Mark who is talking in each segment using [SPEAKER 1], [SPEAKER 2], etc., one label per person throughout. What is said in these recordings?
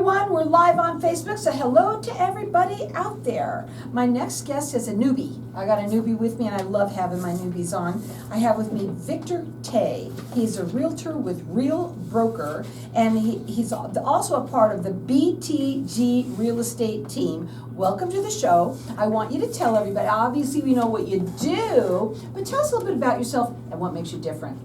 [SPEAKER 1] everyone. We're live on Facebook, so hello to everybody out there. My next guest is a newbie. I got a newbie with me, and I love having my newbies on. I have with me Victor TEYE. He's a realtor with Real Broker, and he's also a part of the BTG Real Estate team. Welcome to the show. I want you to tell everybody, obviously we know what you do, but tell us a little bit about yourself and what makes you different.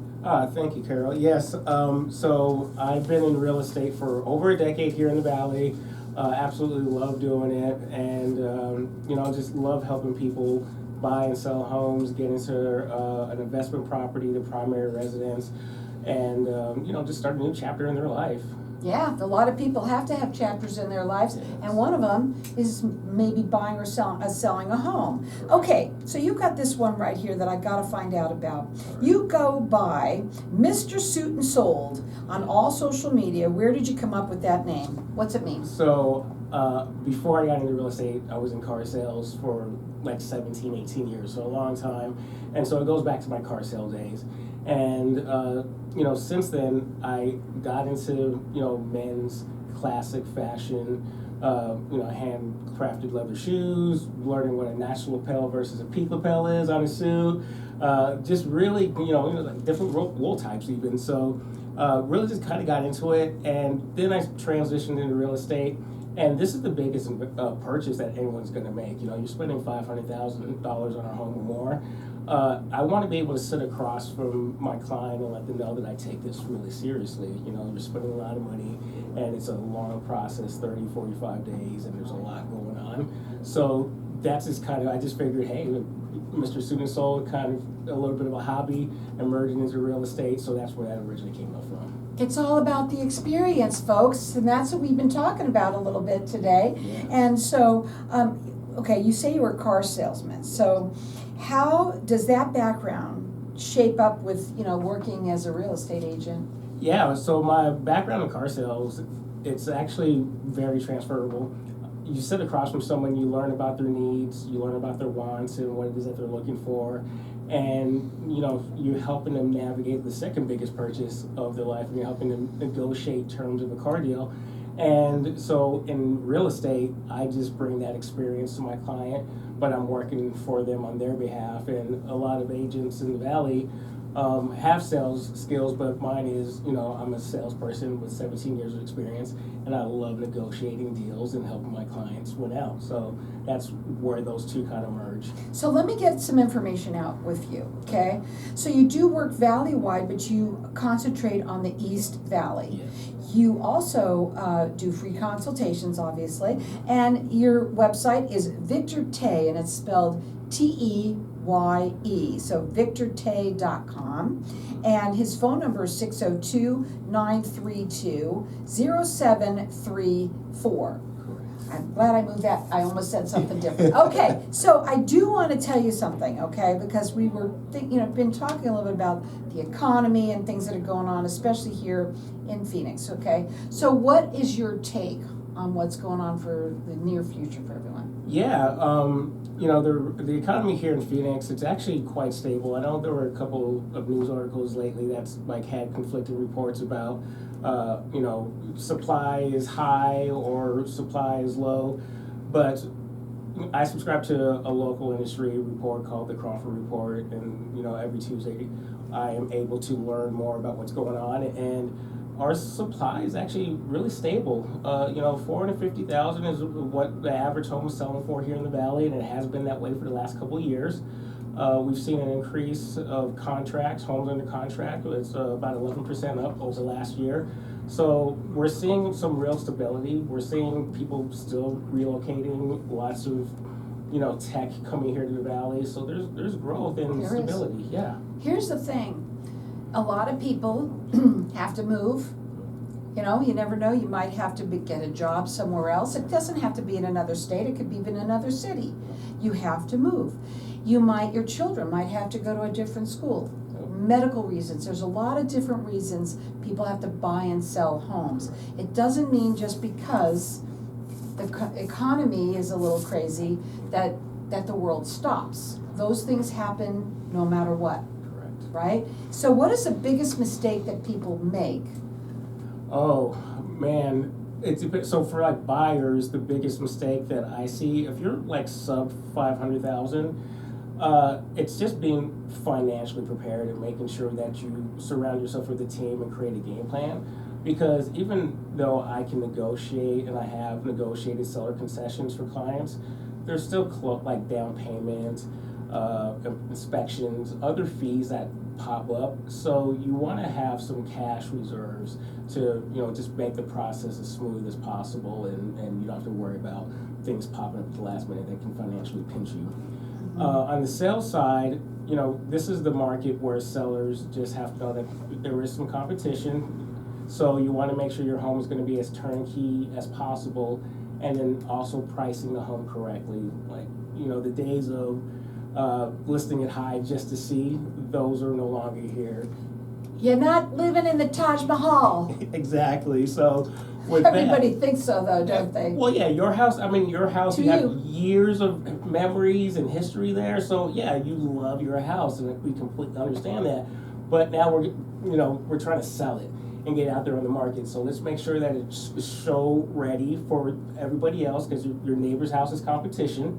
[SPEAKER 2] Thank you, Carol. Yes, so I've been in real estate for over a decade here in the Valley. Absolutely love doing it, and just love helping people buy and sell homes, get into an investment property, the primary residence, and just start a new chapter in their life.
[SPEAKER 1] Yeah, a lot of people have to have chapters in their lives, and one of them is maybe buying or selling a home. Okay, so you've got this one right here that I got to find out about. You go by Mr. Suit and Sold on all social media. Where did you come up with that name? What's it mean?
[SPEAKER 2] So before I got into real estate, I was in car sales for like 17, 18 years, so a long time. And so it goes back to my car sale days. And, since then, I got into, men's classic fashion, handcrafted leather shoes, learning what a notch lapel versus a peak lapel is on a suit, just really, like different wool types even. So really just kind of got into it. And then I transitioned into real estate. And this is the biggest purchase that anyone's going to make. You're spending $500,000 on a home or more. I want to be able to sit across from my client and let them know that I take this really seriously. You're spending a lot of money, and it's a long process, 30, 45 days, and there's a lot going on. So that's just I just figured, hey, Mr. Suit and Sold, kind of a little bit of a hobby, emerging into real estate, so that's where that originally came up from.
[SPEAKER 1] It's all about the experience, folks, and that's what we've been talking about a little bit today.
[SPEAKER 2] Yeah.
[SPEAKER 1] And so, okay, you say you were a car salesman. So how does that background shape up with, working as a real estate agent?
[SPEAKER 2] Yeah, so my background in car sales, it's actually very transferable. You sit across from someone, you learn about their needs, you learn about their wants and what it is that they're looking for. And, you're helping them navigate the second biggest purchase of their life, and you're helping them negotiate terms of a car deal. And so in real estate, I just bring that experience to my client, but I'm working for them on their behalf. And a lot of agents in the Valley have sales skills, but mine is, I'm a salesperson with 17 years of experience, and I love negotiating deals and helping my clients win out. So that's where those two kind of merge.
[SPEAKER 1] So let me get some information out with you, okay? So you do work valley-wide, but you concentrate on the East Valley.
[SPEAKER 2] Yes.
[SPEAKER 1] You also do free consultations, obviously, and your website is Victor TEYE, and it's spelled TEYE, so victorteye.com, and his phone number is 602-932-0734. I'm glad I moved that. I almost said something different. Okay, so I do want to tell you something, okay, because we were been talking a little bit about the economy and things that are going on, especially here in Phoenix, okay? So what is your take on what's going on for the near future for everyone?
[SPEAKER 2] Yeah, the economy here in Phoenix, it's actually quite stable. I know there were a couple of news articles lately that's had conflicting reports about, supply is high or supply is low. But I subscribe to a local industry report called the Crawford Report, and every Tuesday I am able to learn more about what's going on. And our supply is actually really stable. 450,000 is what the average home is selling for here in the Valley, and it has been that way for the last couple of years. We've seen an increase of contracts, homes under contract. It's about 11% up over last year. So we're seeing some real stability. We're seeing people still relocating, lots of tech coming here to the Valley. So there's growth and stability. Yeah.
[SPEAKER 1] Here's the thing. A lot of people have to move. You never know. You might have to get a job somewhere else. It doesn't have to be in another state. It could be in another city. You have to move. Your children might have to go to a different school. Medical reasons. There's a lot of different reasons people have to buy and sell homes. It doesn't mean just because the economy is a little crazy that the world stops. Those things happen no matter what. Right? So what is the biggest mistake that people make?
[SPEAKER 2] Oh, man, So for like buyers, the biggest mistake that I see, if you're like sub 500,000, it's just being financially prepared and making sure that you surround yourself with a team and create a game plan. Because even though I can negotiate and I have negotiated seller concessions for clients, there's still like down payment, inspections, other fees that pop up. So you want to have some cash reserves to, just make the process as smooth as possible, and you don't have to worry about things popping up at the last minute that can financially pinch you. On the sales side, this is the market where sellers just have to know that there is some competition. So you want to make sure your home is going to be as turnkey as possible, and then also pricing the home correctly. Like, the days of listing it high just to see, those are no longer here.
[SPEAKER 1] You're not living in the Taj Mahal.
[SPEAKER 2] Exactly. So with
[SPEAKER 1] Everybody thinks so, though, don't they?
[SPEAKER 2] Well, yeah, your house,
[SPEAKER 1] To
[SPEAKER 2] you have
[SPEAKER 1] you.
[SPEAKER 2] years of memories and history there. So yeah, you love your house, and we completely understand that. But now we're trying to sell it and get it out there on the market. So let's make sure that it's show ready for everybody else, because your neighbor's house is competition.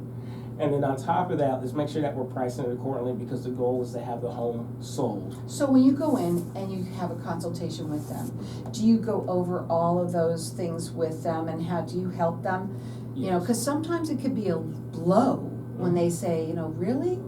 [SPEAKER 2] And then on top of that, let's make sure that we're pricing it accordingly, because the goal is to have the home sold.
[SPEAKER 1] So when you go in and you have a consultation with them, do you go over all of those things with them, and how do you help them?
[SPEAKER 2] Yes.
[SPEAKER 1] Because sometimes it could be a blow when they say, really?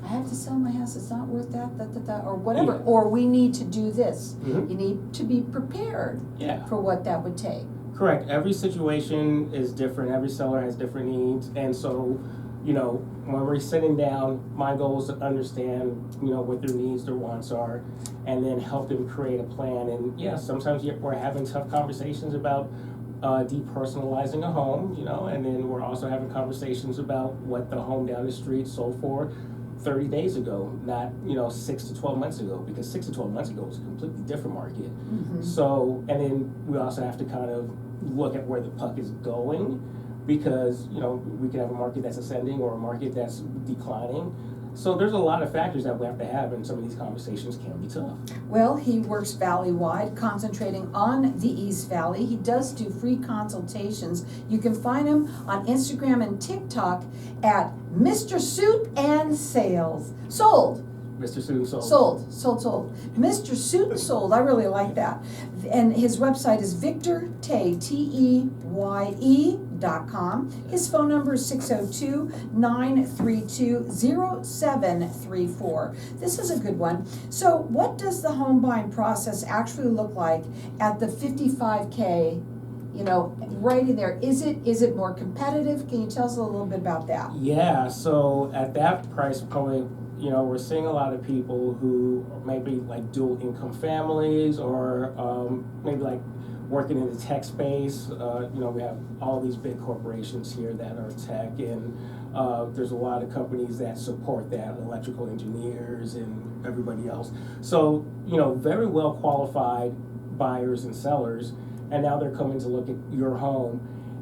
[SPEAKER 1] I have to sell my house, it's not worth that, or whatever.
[SPEAKER 2] Yeah.
[SPEAKER 1] Or we need to do this.
[SPEAKER 2] Mhm.
[SPEAKER 1] You need to be prepared for what that would take.
[SPEAKER 2] Correct. Every situation is different. Every seller has different needs. And so, when we're sitting down, my goal is to understand, what their needs, their wants are, and then help them create a plan. And yeah, sometimes we're having tough conversations about depersonalizing a home, and then we're also having conversations about what the home down the street sold for 30 days ago, not 6 to 12 months ago, because 6 to 12 months ago was a completely different market.
[SPEAKER 1] Mm-hmm.
[SPEAKER 2] So, and then we also have to kind of look at where the puck is going, because we can have a market that's ascending or a market that's declining. So there's a lot of factors that we have to have, and some of these conversations can be tough.
[SPEAKER 1] Well, he works valley-wide, concentrating on the East Valley. He does do free consultations. You can find him on Instagram and TikTok at Mr. Suit and Sales. Sold.
[SPEAKER 2] Mr. Suit and Sold.
[SPEAKER 1] Sold. Mr. Suit and Sold. I really like that. And his website is VictorTeye, TEYE.com. His phone number is 602-932-0734. This is a good one. So what does the home buying process actually look like at the 55K, right in there? Is it more competitive? Can you tell us a little bit about that?
[SPEAKER 2] Yeah, so at that price point, we're seeing a lot of people who maybe like dual income families, or maybe like working in the tech space. We have all these big corporations here that are tech, and there's a lot of companies that support that, electrical engineers and everybody else. So, very well qualified buyers and sellers, and now they're coming to look at your home.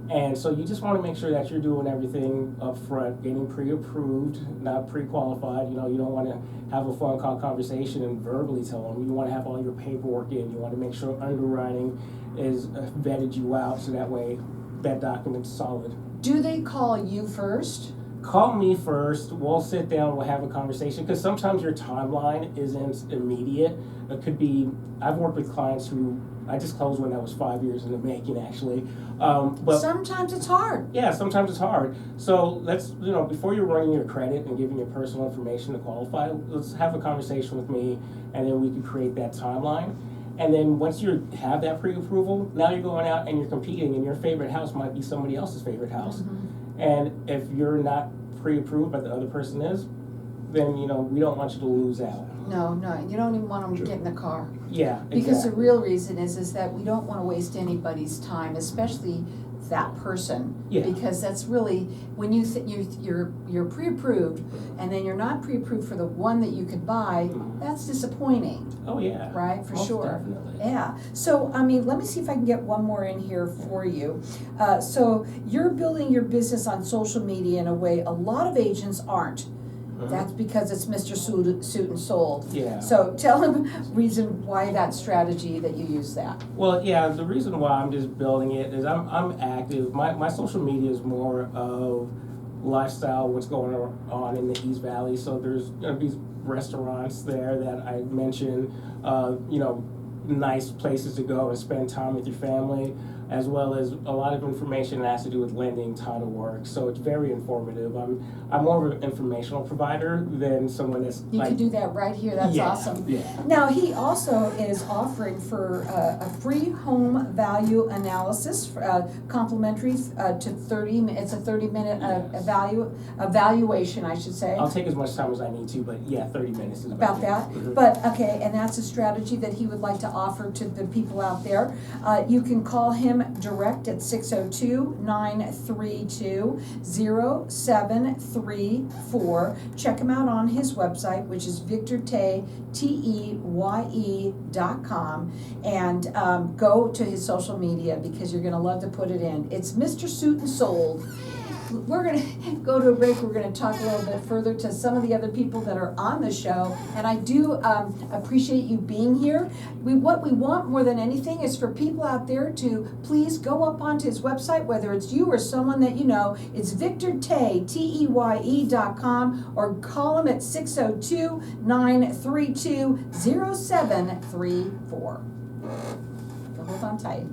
[SPEAKER 2] And so you just want to make sure that you're doing everything up front, getting pre-approved, not pre-qualified. You don't want to have a phone call conversation and verbally tell them. You want to have all your paperwork in. You want to make sure underwriting is vetted you out, so that way that document's solid.
[SPEAKER 1] Do they call you first?
[SPEAKER 2] Call me first. We'll sit down. We'll have a conversation, because sometimes your timeline isn't immediate. It could be. I've worked with clients who I just closed one that was 5 years in the making, actually. But
[SPEAKER 1] sometimes it's hard.
[SPEAKER 2] Yeah, sometimes it's hard. So let's, before you're running your credit and giving your personal information to qualify, let's have a conversation with me, and then we can create that timeline. And then once you have that pre-approval, now you're going out and you're competing, and your favorite house might be somebody else's favorite house.
[SPEAKER 1] Mm-hmm.
[SPEAKER 2] And if you're not pre-approved, but the other person is, then we don't want you to lose out.
[SPEAKER 1] No, you don't even want them to get in the car.
[SPEAKER 2] Yeah,
[SPEAKER 1] Because
[SPEAKER 2] exactly.
[SPEAKER 1] the real reason is that we don't want to waste anybody's time, especially that person.
[SPEAKER 2] Yeah.
[SPEAKER 1] Because that's really, when you're pre-approved, and then you're not pre-approved for the one that you could buy, that's disappointing.
[SPEAKER 2] Oh yeah.
[SPEAKER 1] Right, for
[SPEAKER 2] Most
[SPEAKER 1] sure.
[SPEAKER 2] Definitely.
[SPEAKER 1] Yeah. So, let me see if I can get one more in here for you. So you're building your business on social media in a way a lot of agents aren't. That's because it's Mr. Suit and Sold.
[SPEAKER 2] Yeah.
[SPEAKER 1] So tell him reason why that strategy that you use that.
[SPEAKER 2] Well, yeah, the reason why I'm just building it is I'm active. My social media is more of lifestyle, what's going on in the East Valley. So there's these restaurants there that I mentioned, nice places to go and spend time with your family, as well as a lot of information that has to do with lending, title work. So it's very informative. I'm more of an informational provider than someone that's
[SPEAKER 1] You
[SPEAKER 2] like,
[SPEAKER 1] can do that right here. That's
[SPEAKER 2] yeah,
[SPEAKER 1] awesome.
[SPEAKER 2] Yeah.
[SPEAKER 1] Now, he also is offering for a free home value analysis, complimentary to 30. It's a 30-minute evaluation, I should say.
[SPEAKER 2] I'll take as much time as I need to, but yeah, 30 minutes is
[SPEAKER 1] About that.
[SPEAKER 2] Mhm.
[SPEAKER 1] But okay, and that's a strategy that he would like to offer to the people out there. You can call him direct at 602-932-0734. Check him out on his website, which is Victor TEYE, TEYE.com, and go to his social media because you're going to love to put it in. It's Mr. Suit and Sold. We're going to go to a break. We're going to talk a little bit further to some of the other people that are on the show, and I do appreciate you being here. What we want more than anything is for people out there to please go up onto his website, whether it's you or someone that you know. It's Victor TEYE, TEYE.com, or call him at 602-932-0734. Hold on tight.